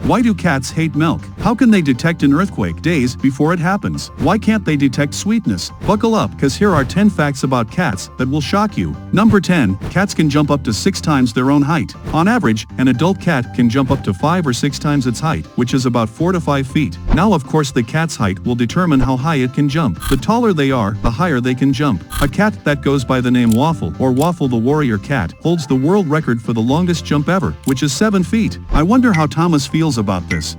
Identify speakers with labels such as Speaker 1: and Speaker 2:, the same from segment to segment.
Speaker 1: Why do cats hate milk? How can they detect an earthquake days before it happens? Why can't they detect sweetness? Buckle up, cause here are 10 facts about cats that will shock you. Number 10. Cats can jump up to 6 times their own height. On average, an adult cat can jump up to 5 or 6 times its height, which is about 4 to 5 feet. Now of course the cat's height will determine how high it can jump. The taller they are, the higher they can jump. A cat that goes by the name Waffle, or Waffle the warrior cat, holds the world record for the longest jump ever, which is 7 feet. I wonder how Thomas feels about this.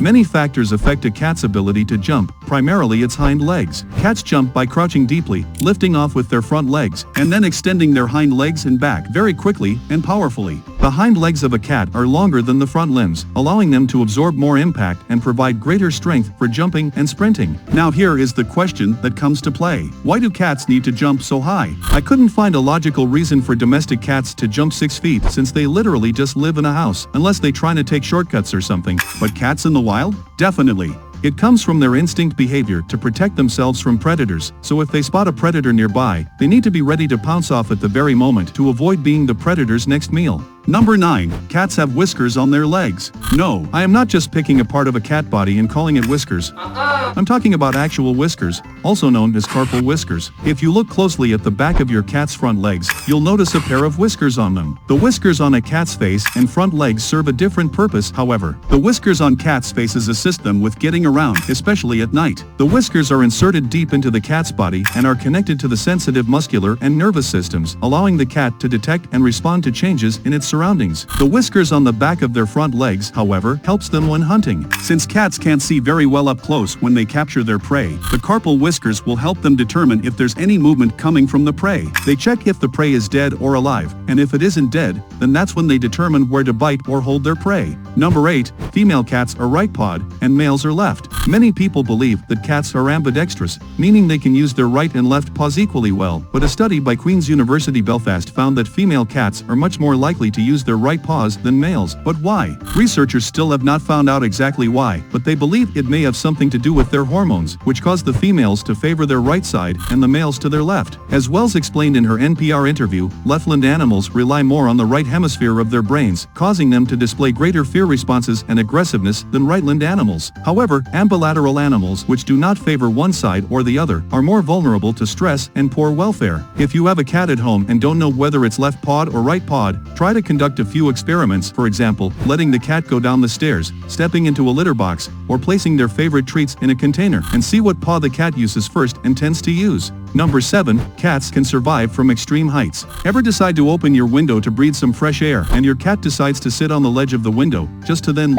Speaker 1: Many factors affect a cat's ability to jump, primarily its hind legs. Cats jump by crouching deeply, lifting off with their front legs, and then extending their hind legs and back very quickly and powerfully. The hind legs of a cat are longer than the front limbs, allowing them to absorb more impact and provide greater strength for jumping and sprinting. Now here is the question that comes to play. Why do cats need to jump so high? I couldn't find a logical reason for domestic cats to jump 6 feet since they literally just live in a house, unless they try to take shortcuts or something. But cats in the wild? Definitely. It comes from their instinct behavior to protect themselves from predators, so if they spot a predator nearby, they need to be ready to pounce off at the very moment to avoid being the predator's next meal. Number 9. Cats have whiskers on their legs. No, I am not just picking a part of a cat body and calling it whiskers. I'm talking about actual whiskers, also known as carpal whiskers. If you look closely at the back of your cat's front legs, you'll notice a pair of whiskers on them. The whiskers on a cat's face and front legs serve a different purpose, however. The whiskers on cats' faces assist them with getting around, especially at night. The whiskers are inserted deep into the cat's body and are connected to the sensitive muscular and nervous systems, allowing the cat to detect and respond to changes in its surroundings. The whiskers on the back of their front legs, however, helps them when hunting. Since cats can't see very well up close when they capture their prey, the carpal whiskers will help them determine if there's any movement coming from the prey. They check if the prey is dead or alive, and if it isn't dead, then that's when they determine where to bite or hold their prey. Number 8. Female cats are right-pawed, and males are left. Many people believe that cats are ambidextrous, meaning they can use their right and left paws equally well, but a study by Queen's University Belfast found that female cats are much more likely to use their right paws than males. But why? Researchers still have not found out exactly why, but they believe it may have something to do with their hormones, which cause the females to favor their right side and the males to their left. As Wells explained in her NPR interview, left-limbed animals rely more on the right hemisphere of their brains, causing them to display greater fear responses and aggressiveness than right-limbed animals. However, ambilateral animals, which do not favor one side or the other, are more vulnerable to stress and poor welfare. If you have a cat at home and don't know whether it's left-pawed or right-pawed, try to conduct a few experiments, for example, letting the cat go down the stairs, stepping into a litter box, or placing their favorite treats in a container, and see what paw the cat uses first and tends to use. Number 7. Cats can survive from extreme heights. Ever decide to open your window to breathe some fresh air, and your cat decides to sit on the ledge of the window, just to then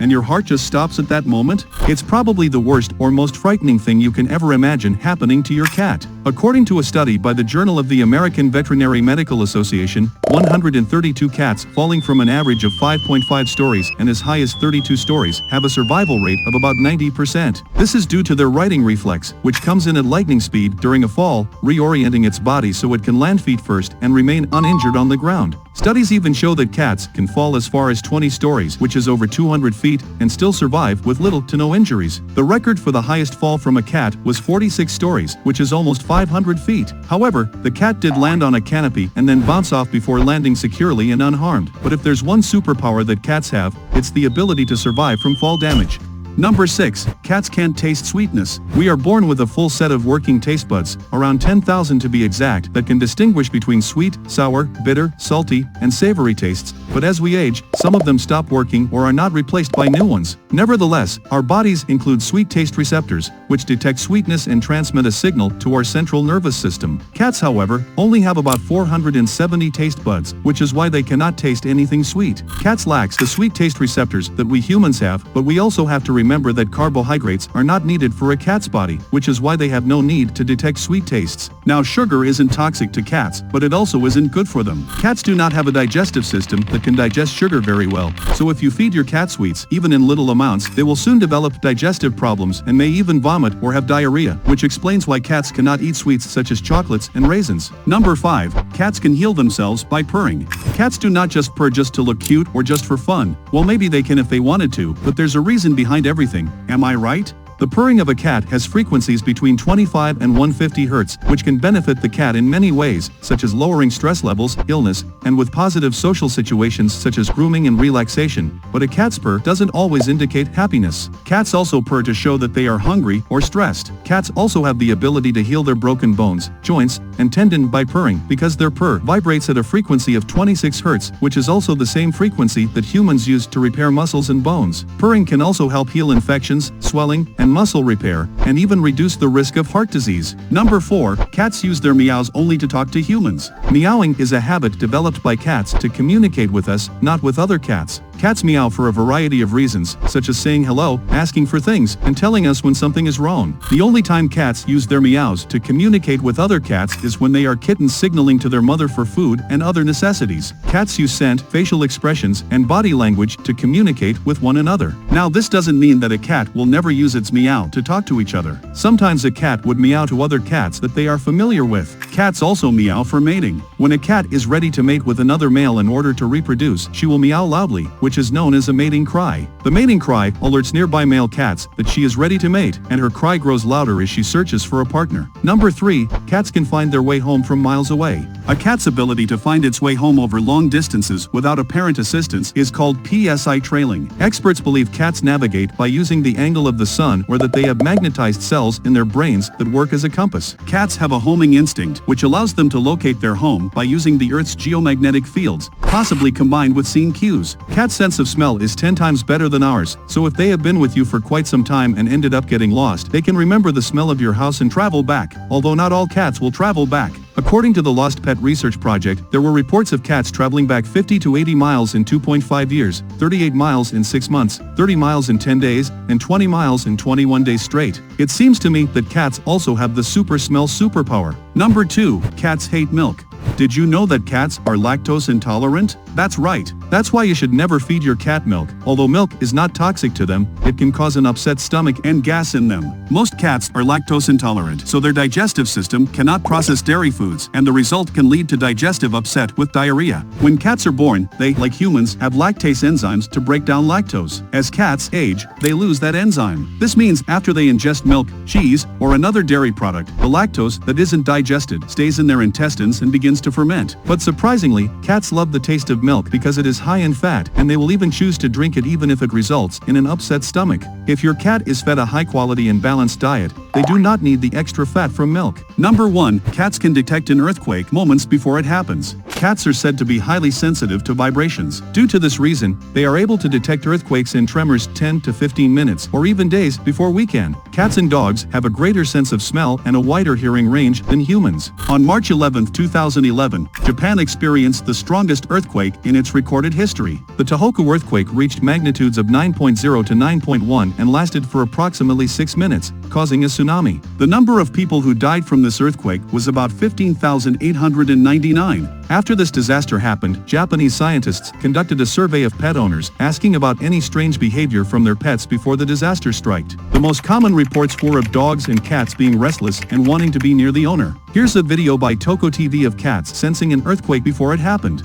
Speaker 1: and your heart just stops at that moment? It's probably the worst or most frightening thing you can ever imagine happening to your cat. According to a study by the Journal of the American Veterinary Medical Association, 132 cats falling from an average of 5.5 stories and as high as 32 stories have a survival rate of about 90%. This is due to their righting reflex, which comes in at lightning speed during a fall, reorienting its body so it can land feet first and remain uninjured on the ground. Studies even show that cats can fall as far as 20 stories, which is over 200 feet, and still survive with little to no injuries. The record for the highest fall from a cat was 46 stories, which is almost 500 feet. However, the cat did land on a canopy and then bounce off before landing securely and unharmed. But if there's one superpower that cats have, it's the ability to survive from fall damage. Number 6. Cats can't taste sweetness. We are born with a full set of working taste buds, around 10,000 to be exact, that can distinguish between sweet, sour, bitter, salty, and savory tastes, but as we age, some of them stop working or are not replaced by new ones. Nevertheless, our bodies include sweet taste receptors, which detect sweetness and transmit a signal to our central nervous system. Cats, however, only have about 470 taste buds, which is why they cannot taste anything sweet. Cats lack the sweet taste receptors that we humans have, but we also have to remember that carbohydrates are not needed for a cat's body, which is why they have no need to detect sweet tastes. Now, sugar isn't toxic to cats, but it also isn't good for them. Cats do not have a digestive system that can digest sugar very well, so if you feed your cat sweets, even in little amounts, they will soon develop digestive problems and may even vomit or have diarrhea, which explains why cats cannot eat sweets such as chocolates and raisins. Number 5. Cats can heal themselves by purring. Cats do not just purr just to look cute or just for fun. Well, maybe they can if they wanted to, but there's a reason behind everything. Am I right? The purring of a cat has frequencies between 25 and 150 Hz, which can benefit the cat in many ways, such as lowering stress levels, illness, and with positive social situations such as grooming and relaxation. But a cat's purr doesn't always indicate happiness. Cats also purr to show that they are hungry or stressed. Cats also have the ability to heal their broken bones, joints, and tendon by purring because their purr vibrates at a frequency of 26 Hz, which is also the same frequency that humans use to repair muscles and bones. Purring can also help heal infections, swelling, and muscle repair, and even reduce the risk of heart disease. Number 4. Cats use their meows only to talk to humans. Meowing is a habit developed by cats to communicate with us, not with other cats. Cats meow for a variety of reasons, such as saying hello, asking for things, and telling us when something is wrong. The only time cats use their meows to communicate with other cats is when they are kittens signaling to their mother for food and other necessities. Cats use scent, facial expressions, and body language to communicate with one another. Now this doesn't mean that a cat will never use its meow to talk to each other. Sometimes a cat would meow to other cats that they are familiar with. Cats also meow for mating. When a cat is ready to mate with another male in order to reproduce, she will meow loudly, which is known as a mating cry. The mating cry alerts nearby male cats that she is ready to mate, and her cry grows louder as she searches for a partner. Number 3. Cats can find their way home from miles away. A cat's ability to find its way home over long distances without apparent assistance is called PSI trailing. Experts believe cats navigate by using the angle of the sun or that they have magnetized cells in their brains that work as a compass. Cats have a homing instinct, which allows them to locate their home by using the Earth's geomagnetic fields, possibly combined with scene cues. Cats' sense of smell is 10 times better than ours, so if they have been with you for quite some time and ended up getting lost, they can remember the smell of your house and travel back, although not all cats will travel back. According to the Lost Pet Research Project, there were reports of cats traveling back 50 to 80 miles in 2.5 years, 38 miles in 6 months, 30 miles in 10 days, and 20 miles in 21 days straight. It seems to me that cats also have the super smell superpower. Number 2. Cats hate milk. Did you know that cats are lactose intolerant? That's right. That's why you should never feed your cat milk. Although milk is not toxic to them, it can cause an upset stomach and gas in them. Most cats are lactose intolerant, so their digestive system cannot process dairy foods, and the result can lead to digestive upset with diarrhea. When cats are born, they, like humans, have lactase enzymes to break down lactose. As cats age, they lose that enzyme. This means after they ingest milk, cheese, or another dairy product, the lactose that isn't digested stays in their intestines and begins to ferment. But surprisingly, cats love the taste of milk because it is high in fat, and they will even choose to drink it even if it results in an upset stomach. If your cat is fed a high-quality and balanced diet, they do not need the extra fat from milk. Number 1. Cats can detect an earthquake moments before it happens. Cats are said to be highly sensitive to vibrations. Due to this reason, they are able to detect earthquakes and tremors 10 to 15 minutes or even days before we can. Cats and dogs have a greater sense of smell and a wider hearing range than humans. On March 11, 2011, Japan experienced the strongest earthquake in its recorded history. The Tohoku earthquake reached magnitudes of 9.0 to 9.1 and lasted for approximately 6 minutes, causing a tsunami. The number of people who died from this earthquake was about 15,899. After this disaster happened, Japanese scientists conducted a survey of pet owners, asking about any strange behavior from their pets before the disaster struck. The most common reports were of dogs and cats being restless and wanting to be near the owner. Here's a video by Toko TV of cats sensing an earthquake before it happened.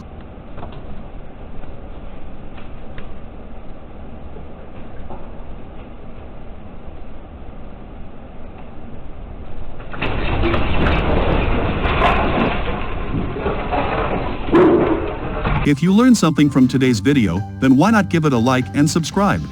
Speaker 1: If you learned something from today's video, then why not give it a like and subscribe?